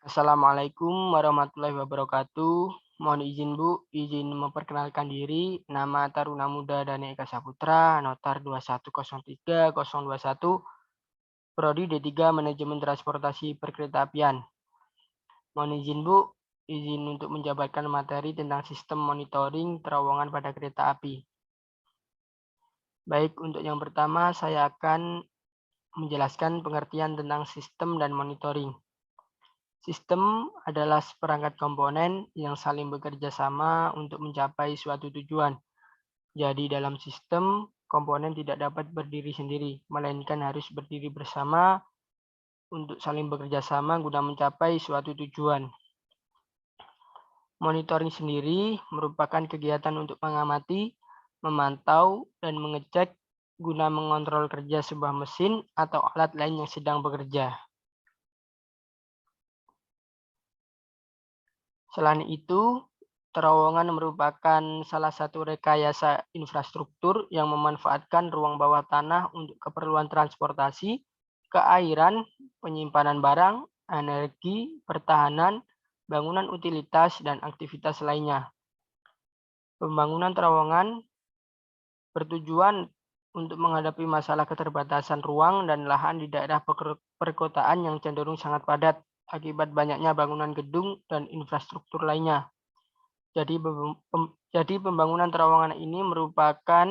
Assalamualaikum warahmatullahi wabarakatuh. Mohon izin Bu, izin memperkenalkan diri. Nama Taruna Muda Dani Eka Saputra, Notar 2103021, Prodi D3 Manajemen Transportasi Perkeretaapian. Mohon izin Bu, izin untuk menjabarkan materi tentang sistem monitoring terowongan pada kereta api. Baik, untuk yang pertama saya akan menjelaskan pengertian tentang sistem dan monitoring. Sistem adalah seperangkat komponen yang saling bekerja sama untuk mencapai suatu tujuan. Jadi dalam sistem, komponen tidak dapat berdiri sendiri, melainkan harus berdiri bersama untuk saling bekerja sama guna mencapai suatu tujuan. Monitoring sendiri merupakan kegiatan untuk mengamati, memantau, dan mengecek guna mengontrol kerja sebuah mesin atau alat lain yang sedang bekerja. Selain itu, terowongan merupakan salah satu rekayasa infrastruktur yang memanfaatkan ruang bawah tanah untuk keperluan transportasi, keairan, penyimpanan barang, energi, pertahanan, bangunan utilitas, dan aktivitas lainnya. Pembangunan terowongan bertujuan untuk menghadapi masalah keterbatasan ruang dan lahan di daerah perkotaan yang cenderung sangat padat akibat banyaknya bangunan gedung dan infrastruktur lainnya. Jadi pembangunan terowongan ini merupakan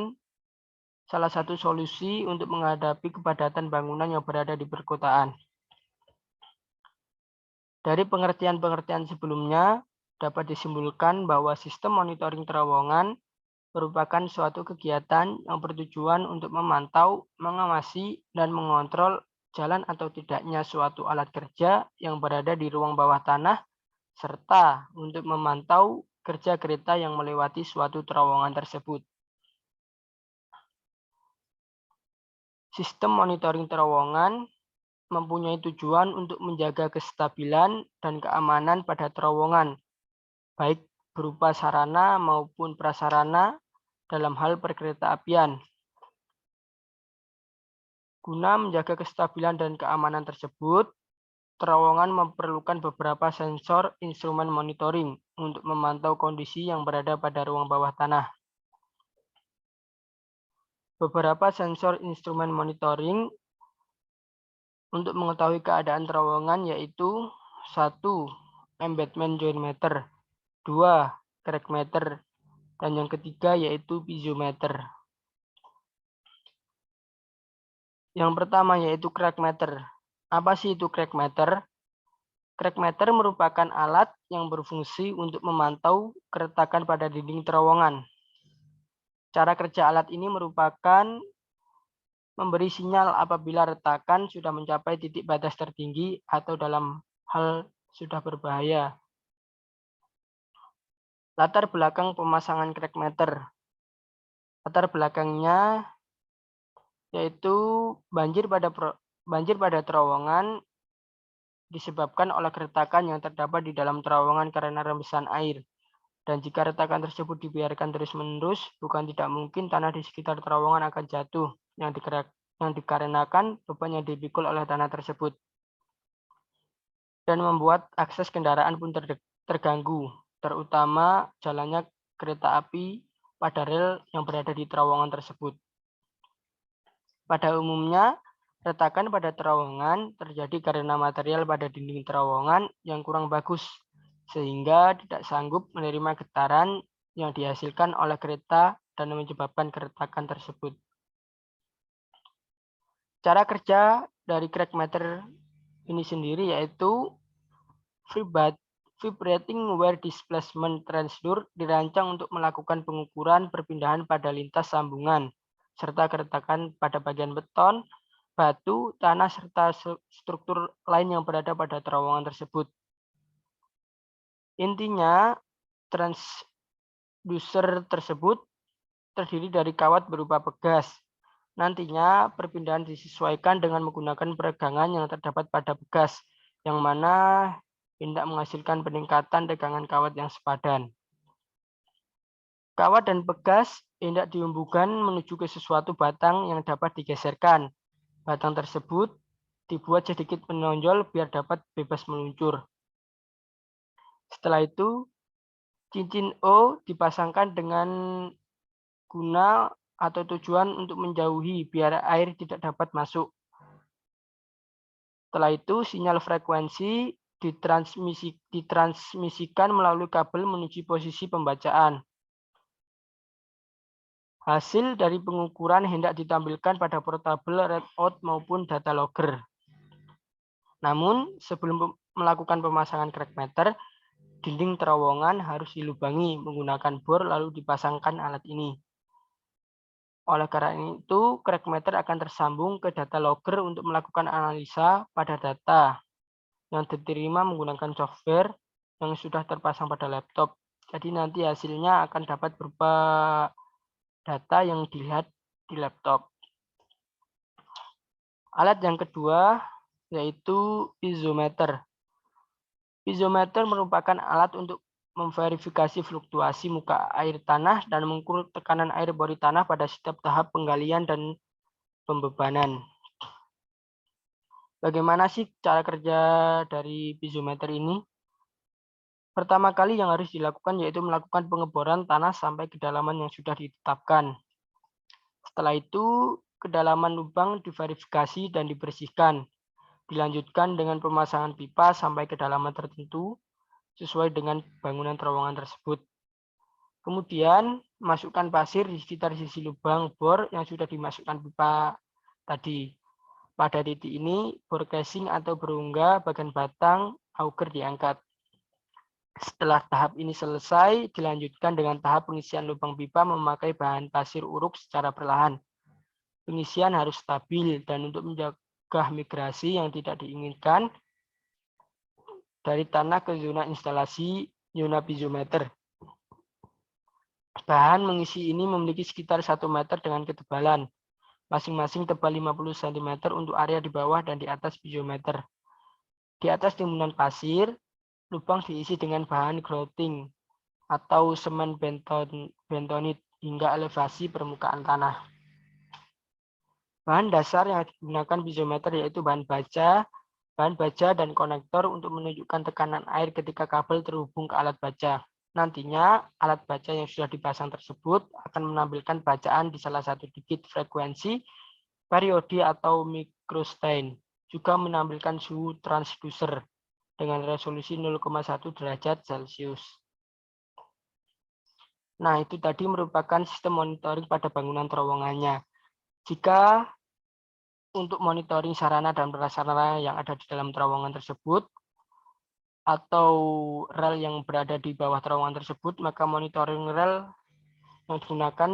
salah satu solusi untuk menghadapi kepadatan bangunan yang berada di perkotaan. Dari pengertian-pengertian sebelumnya, dapat disimpulkan bahwa sistem monitoring terowongan merupakan suatu kegiatan yang bertujuan untuk memantau, mengawasi, dan mengontrol jalan atau tidaknya suatu alat kerja yang berada di ruang bawah tanah, serta untuk memantau kerja kereta yang melewati suatu terowongan tersebut. Sistem monitoring terowongan mempunyai tujuan untuk menjaga kestabilan dan keamanan pada terowongan, baik berupa sarana maupun prasarana dalam hal perkeretaapian. Guna menjaga kestabilan dan keamanan tersebut, terowongan memerlukan beberapa sensor instrumen monitoring untuk memantau kondisi yang berada pada ruang bawah tanah. Beberapa sensor instrumen monitoring untuk mengetahui keadaan terowongan yaitu 1. Embedment joint meter, 2. Crack meter, dan yang ketiga yaitu piezometer. Yang pertama yaitu crack meter. Apa sih itu crack meter? Crack meter merupakan alat yang berfungsi untuk memantau keretakan pada dinding terowongan. Cara kerja alat ini merupakan memberi sinyal apabila retakan sudah mencapai titik batas tertinggi atau dalam hal sudah berbahaya. Latar belakang pemasangan crack meter. Latar belakangnya yaitu banjir pada terowongan disebabkan oleh keretakan yang terdapat di dalam terowongan karena rembesan air. Dan jika retakan tersebut dibiarkan terus-menerus, bukan tidak mungkin tanah di sekitar terowongan akan jatuh, yang dikarenakan beban yang dipikul oleh tanah tersebut. Dan membuat akses kendaraan pun terganggu, terutama jalannya kereta api pada rel yang berada di terowongan tersebut. Pada umumnya, retakan pada terowongan terjadi karena material pada dinding terowongan yang kurang bagus, sehingga tidak sanggup menerima getaran yang dihasilkan oleh kereta dan menyebabkan keretakan tersebut. Cara kerja dari crack meter ini sendiri yaitu vibrating wire displacement transducer dirancang untuk melakukan pengukuran perpindahan pada lintas sambungan, serta keretakan pada bagian beton, batu, tanah, serta struktur lain yang berada pada terowongan tersebut. Intinya, transducer tersebut terdiri dari kawat berupa pegas. Nantinya perpindahan disesuaikan dengan menggunakan peregangan yang terdapat pada pegas, yang mana hendak menghasilkan peningkatan tegangan kawat yang sepadan. Kawat dan pegas hendak dihembuskan menuju ke sesuatu batang yang dapat digeserkan. Batang tersebut dibuat sedikit menonjol biar dapat bebas meluncur. Setelah itu, cincin O dipasangkan dengan guna atau tujuan untuk menjauhi biar air tidak dapat masuk. Setelah itu, sinyal frekuensi ditransmisikan melalui kabel menuju posisi pembacaan. Hasil dari pengukuran hendak ditampilkan pada portable readout maupun data logger. Namun, sebelum melakukan pemasangan crack meter, dinding terowongan harus dilubangi menggunakan bor lalu dipasangkan alat ini. Oleh karena itu, crack meter akan tersambung ke data logger untuk melakukan analisa pada data yang diterima menggunakan software yang sudah terpasang pada laptop. Jadi nanti hasilnya akan dapat berupa data yang dilihat di laptop. Alat yang kedua yaitu piezometer. Piezometer merupakan alat untuk memverifikasi fluktuasi muka air tanah dan mengukur tekanan air bawah tanah pada setiap tahap penggalian dan pembebanan. Bagaimana sih cara kerja dari piezometer ini? Pertama kali yang harus dilakukan yaitu melakukan pengeboran tanah sampai kedalaman yang sudah ditetapkan. Setelah itu, kedalaman lubang diverifikasi dan dibersihkan. Dilanjutkan dengan pemasangan pipa sampai kedalaman tertentu sesuai dengan bangunan terowongan tersebut. Kemudian, masukkan pasir di sekitar sisi lubang bor yang sudah dimasukkan pipa tadi. Pada titik ini, bor casing atau berungga bagian batang auger diangkat. Setelah tahap ini selesai, dilanjutkan dengan tahap pengisian lubang pipa memakai bahan pasir uruk secara perlahan. Pengisian harus stabil dan untuk mencegah migrasi yang tidak diinginkan dari tanah ke zona instalasi zona piezometer. Bahan mengisi ini memiliki sekitar 1 meter dengan ketebalan. Masing-masing tebal 50 cm untuk area di bawah dan di atas piezometer. Di atas timbunan pasir, lubang diisi dengan bahan grouting atau semen bentonit hingga elevasi permukaan tanah. Bahan dasar yang digunakan piezometer yaitu bahan baja dan konektor untuk menunjukkan tekanan air ketika kabel terhubung ke alat baja. Nantinya, alat baja yang sudah dipasang tersebut akan menampilkan bacaan di salah satu digit frekuensi, periode atau microstain. Juga menampilkan suhu transducer dengan resolusi 0,1 derajat Celcius. Nah, itu tadi merupakan sistem monitoring pada bangunan terowongannya. Jika untuk monitoring sarana dan prasarana yang ada di dalam terowongan tersebut, atau rel yang berada di bawah terowongan tersebut, maka monitoring rel yang digunakan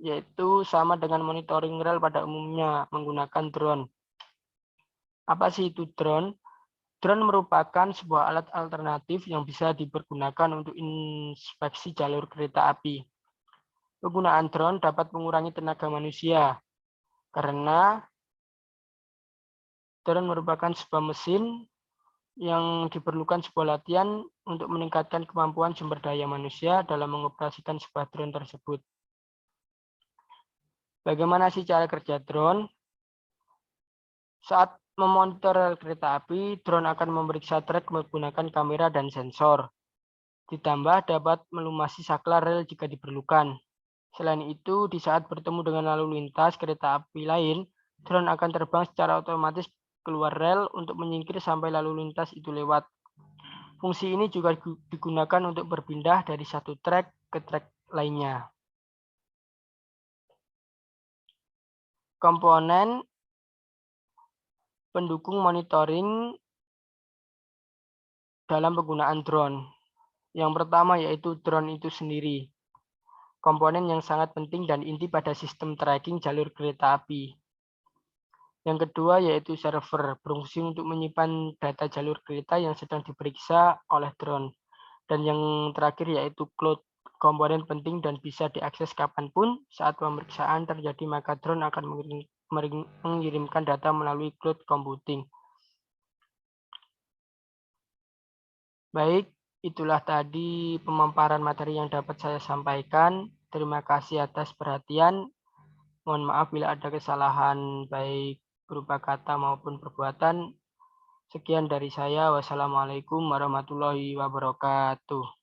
yaitu sama dengan monitoring rel pada umumnya menggunakan drone. Apa sih itu drone? Drone merupakan sebuah alat alternatif yang bisa dipergunakan untuk inspeksi jalur kereta api. Penggunaan drone dapat mengurangi tenaga manusia karena drone merupakan sebuah mesin yang diperlukan sebuah latihan untuk meningkatkan kemampuan sumber daya manusia dalam mengoperasikan sebuah drone tersebut. Bagaimana sih cara kerja drone? Saat memonitor rel kereta api, drone akan memeriksa trek menggunakan kamera dan sensor. Ditambah dapat melumasi saklar rel jika diperlukan. Selain itu, di saat bertemu dengan lalu lintas kereta api lain, drone akan terbang secara otomatis keluar rel untuk menyingkir sampai lalu lintas itu lewat. Fungsi ini juga digunakan untuk berpindah dari satu trek ke trek lainnya. Komponen pendukung monitoring dalam penggunaan drone. Yang pertama yaitu drone itu sendiri. Komponen yang sangat penting dan inti pada sistem tracking jalur kereta api. Yang kedua yaitu server, berfungsi untuk menyimpan data jalur kereta yang sedang diperiksa oleh drone. Dan yang terakhir yaitu cloud, komponen penting dan bisa diakses kapanpun. Saat pemeriksaan terjadi maka drone akan mengirimkan data melalui cloud computing. Baik, itulah tadi pemaparan materi yang dapat saya sampaikan. Terima kasih atas perhatian. Mohon maaf bila ada kesalahan baik berupa kata maupun perbuatan. Sekian dari saya. Wassalamualaikum warahmatullahi wabarakatuh.